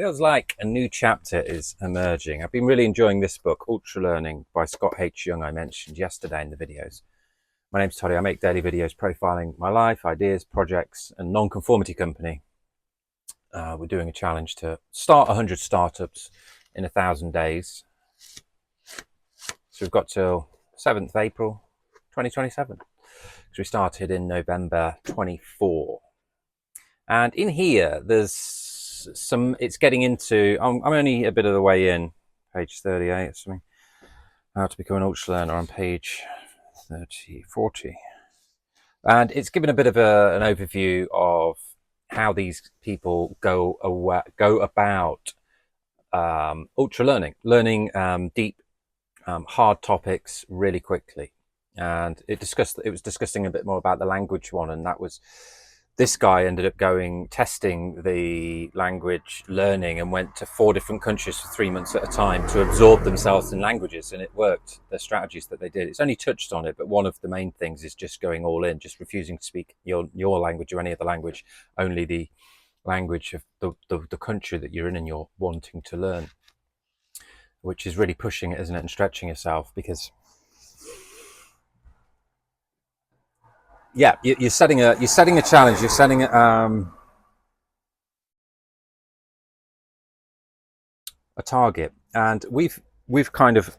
Feels like a new chapter is emerging. I've been really enjoying this book, Ultra Learning by Scott H. Young, I mentioned yesterday in the videos. My name's Toddy. I make daily videos profiling my life, ideas, projects, and nonconformity company. We're doing a challenge to start 100 startups in 1,000 days. So we've got till 7th of April 2027, because we started in November 24. And in here, there's it's getting into, I'm only a bit of the way in, page 38 or something, how to become an ultra learner on page 40. And it's given a bit of an overview of how these people go about ultra learning deep, hard topics really quickly. And it was discussing a bit more about the language one, and that was, this guy ended up testing the language learning and went to 4 different countries for 3 months at a time to absorb themselves in languages, and it worked. The strategies that they did, it's only touched on it, but one of the main things is just going all in, just refusing to speak your language or any other language, only the language of the country that you're in and you're wanting to learn, which is really pushing it, isn't it, and stretching yourself, because yeah, you're setting a challenge. You're setting a target, and we've kind of,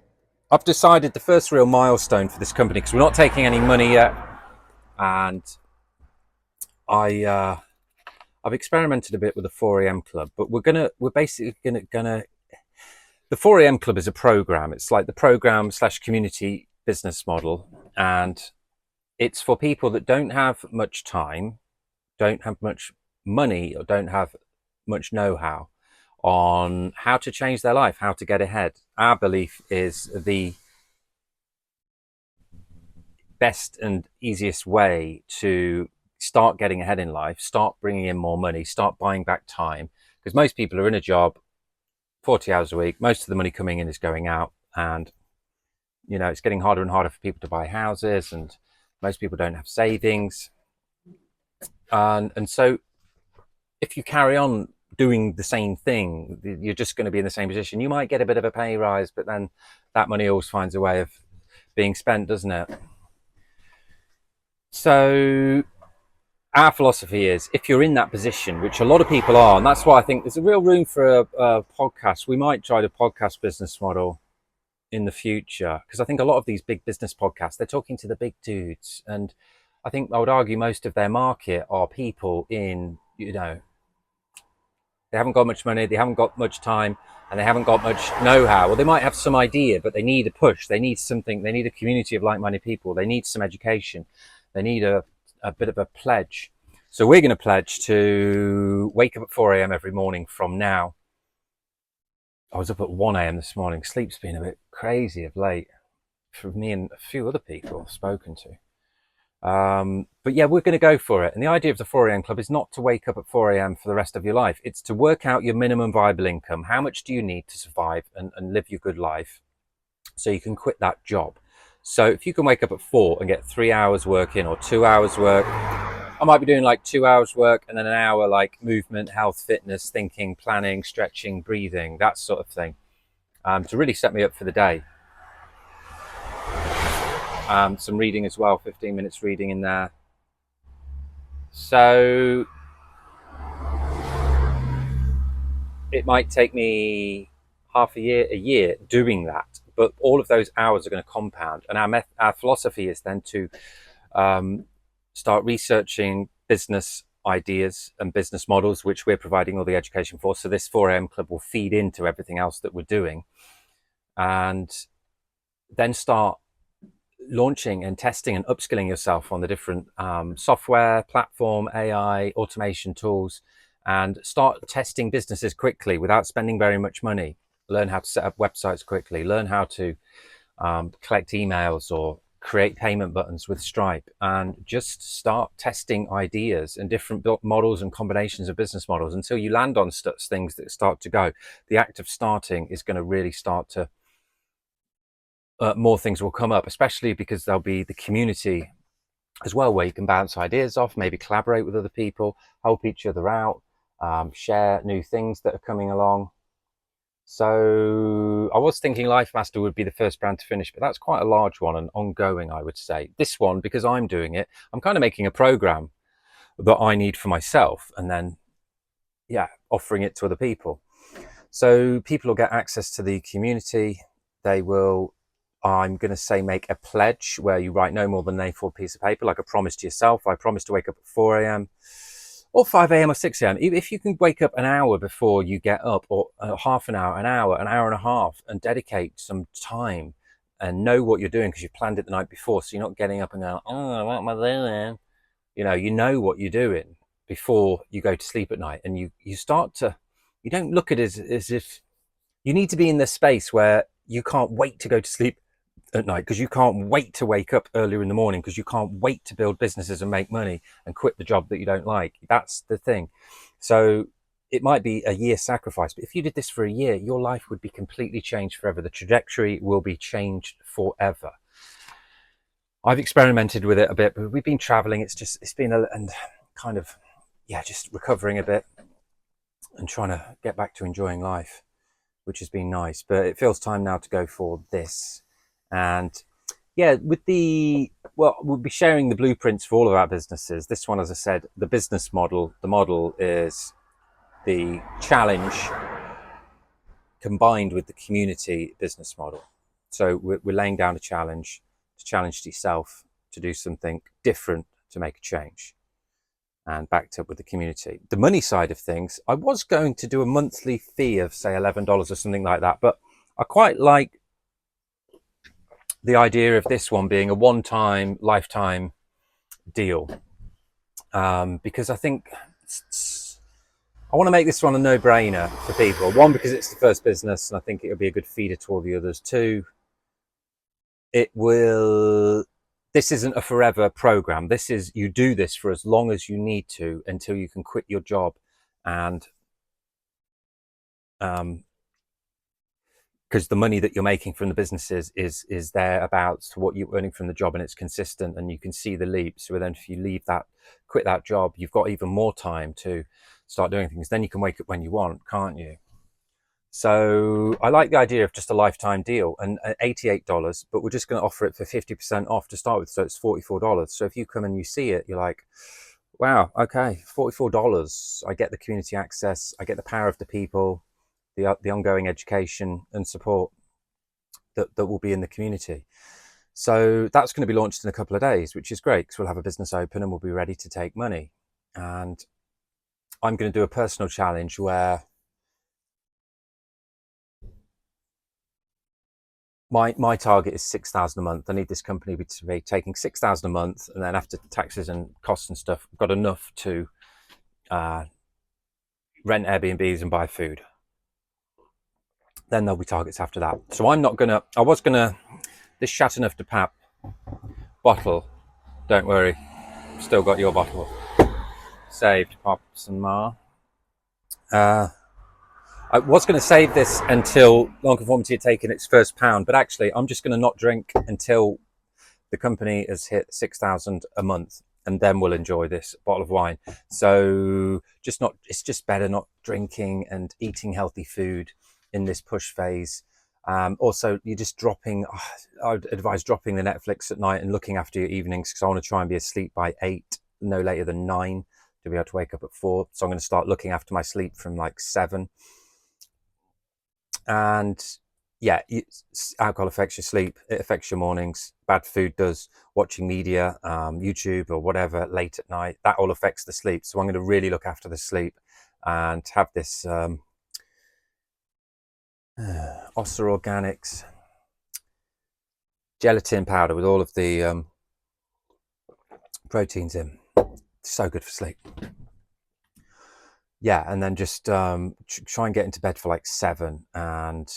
I've decided the first real milestone for this company, because we're not taking any money yet, and I've experimented a bit with the 4 a.m. club, but we're basically gonna the 4 a.m. club is a program. It's like the program / community business model, and it's for people that don't have much time, don't have much money, or don't have much know-how on how to change their life, how to get ahead. Our belief is the best and easiest way to start getting ahead in life, start bringing in more money, start buying back time, because most people are in a job 40 hours a week. Most of the money coming in is going out, and it's getting harder and harder for people to buy houses, and most people don't have savings, and so if you carry on doing the same thing, you're just going to be in the same position. You might get a bit of a pay rise, but then that money always finds a way of being spent, doesn't it? So our philosophy is, if you're in that position, which a lot of people are, and that's why I think there's a real room for a podcast. We might try the podcast business model in the future, because I think a lot of these big business podcasts, they're talking to the big dudes, and I think I would argue most of their market are people in, they haven't got much money, they haven't got much time, and they haven't got much know-how. Well, they might have some idea, but they need a push, they need something, they need a community of like-minded people, they need some education, they need a bit of a pledge. So we're going to pledge to wake up at 4 a.m. every morning from now. I was up at 1 a.m. this morning. Sleep's been a bit crazy of late for me and a few other people I've spoken to. But yeah, we're going to go for it. And the idea of the 4 a.m. club is not to wake up at 4 a.m. for the rest of your life. It's to work out your minimum viable income. How much do you need to survive and live your good life, so you can quit that job? So if you can wake up at 4 and get 3 hours work in, or 2 hours work, I might be doing like 2 hours work and then an hour like movement, health, fitness, thinking, planning, stretching, breathing, that sort of thing, to really set me up for the day. Some reading as well, 15 minutes reading in there. So it might take me half a year doing that, but all of those hours are going to compound. And our philosophy is then to start researching business ideas and business models, which we're providing all the education for. So this 4 a.m. club will feed into everything else that we're doing, and then start launching and testing and upskilling yourself on the different software, platform, AI, automation tools, and start testing businesses quickly without spending very much money. Learn how to set up websites quickly, learn how to collect emails or create payment buttons with Stripe, and just start testing ideas and different models and combinations of business models until you land on things that start to go. The act of starting is going to really start to, more things will come up, especially because there'll be the community as well, where you can bounce ideas off, maybe collaborate with other people, help each other out, share new things that are coming along. So I was thinking LifeMaster would be the first brand to finish, but that's quite a large one and ongoing, I would say. This one, because I'm doing it, I'm kind of making a program that I need for myself and then, yeah, offering it to other people. So people will get access to the community. They will, I'm going to say, make a pledge where you write no more than an A4 piece of paper, like a promise to yourself. I promise to wake up at 4 a.m. or 5 a.m. or 6 a.m. If you can wake up an hour before you get up, or half an hour, an hour and a half, and dedicate some time and know what you're doing because you've planned it the night before, so you're not getting up and going, oh, what am I doing? You know what you're doing before you go to sleep at night, and you start to, you don't look at it as if you need to be in this space where you can't wait to go to sleep at night because you can't wait to wake up earlier in the morning because you can't wait to build businesses and make money and quit the job that you don't like. That's the thing. So it might be a year sacrifice, but if you did this for a year, your life would be completely changed forever. The trajectory will be changed forever. I've experimented with it a bit, but we've been traveling. It's been and kind of, yeah, just recovering a bit and trying to get back to enjoying life, which has been nice. But it feels time now to go for this. And yeah, we'll be sharing the blueprints for all of our businesses. This one, as I said, the business model, the model is the challenge combined with the community business model. So we're laying down a challenge to challenge yourself to do something different, to make a change, and backed up with the community. The money side of things, I was going to do a monthly fee of say $11 or something like that, but I quite like the idea of this one being a one-time lifetime deal, because I think I want to make this one a no-brainer for people. One, because it's the first business and I think it'll be a good feeder to all the others. Two, this isn't a forever program. This is, you do this for as long as you need to until you can quit your job, and because the money that you're making from the businesses is thereabouts to what you're earning from the job, and it's consistent and you can see the leap. So then if you quit that job, you've got even more time to start doing things. Then you can wake up when you want, can't you? So I like the idea of just a lifetime deal, and $88, but we're just going to offer it for 50% off to start with. So it's $44. So if you come and you see it, you're like, wow, okay, $44. I get the community access. I get the power of the people, the ongoing education and support that will be in the community. So that's going to be launched in a couple of days, which is great because we'll have a business open and we'll be ready to take money. And I'm going to do a personal challenge where my target is 6,000 a month. I need this company to be taking 6,000 a month, and then after taxes and costs and stuff, I've got enough to rent Airbnbs and buy food. Then there'll be targets after that. So this Chat Enough to Pap bottle, don't worry, still got your bottle saved, Pops and Ma. I was going to save this until Nonconformity had taken its first pound, but actually I'm just going to not drink until the company has hit 6,000 a month, and then we'll enjoy this bottle of wine. So it's just better not drinking and eating healthy food in this push phase. Also, you're just I'd advise dropping the Netflix at night and looking after your evenings, because I want to try and be asleep by 8, no later than 9, to be able to wake up at 4. So I'm going to start looking after my sleep from like 7. And yeah, alcohol affects your sleep, it affects your mornings. Bad food does. Watching media, YouTube or whatever late at night, that all affects the sleep. So I'm going to really look after the sleep and have this Ossa Organics gelatin powder with all of the proteins in. So good for sleep. Yeah, and then just try and get into bed for like 7, and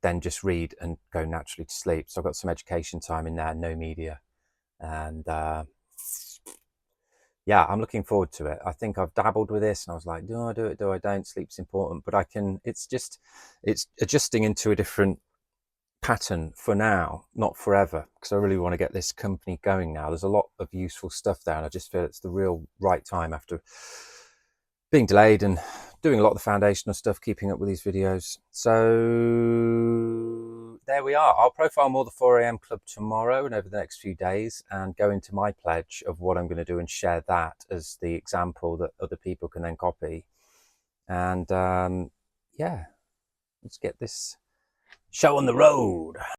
then just read and go naturally to sleep. So I've got some education time in there, no media. And yeah, I'm looking forward to it. I think I've dabbled with this and I was like, do I do it? Do I don't? Sleep's important, but it's adjusting into a different pattern for now, not forever, because I really want to get this company going now. There's a lot of useful stuff there, and I just feel it's the real right time after being delayed and doing a lot of the foundational stuff, keeping up with these videos. So there we are. I'll profile more the 4 a.m. club tomorrow and over the next few days, and go into my pledge of what I'm going to do and share that as the example that other people can then copy. And yeah, let's get this show on the road.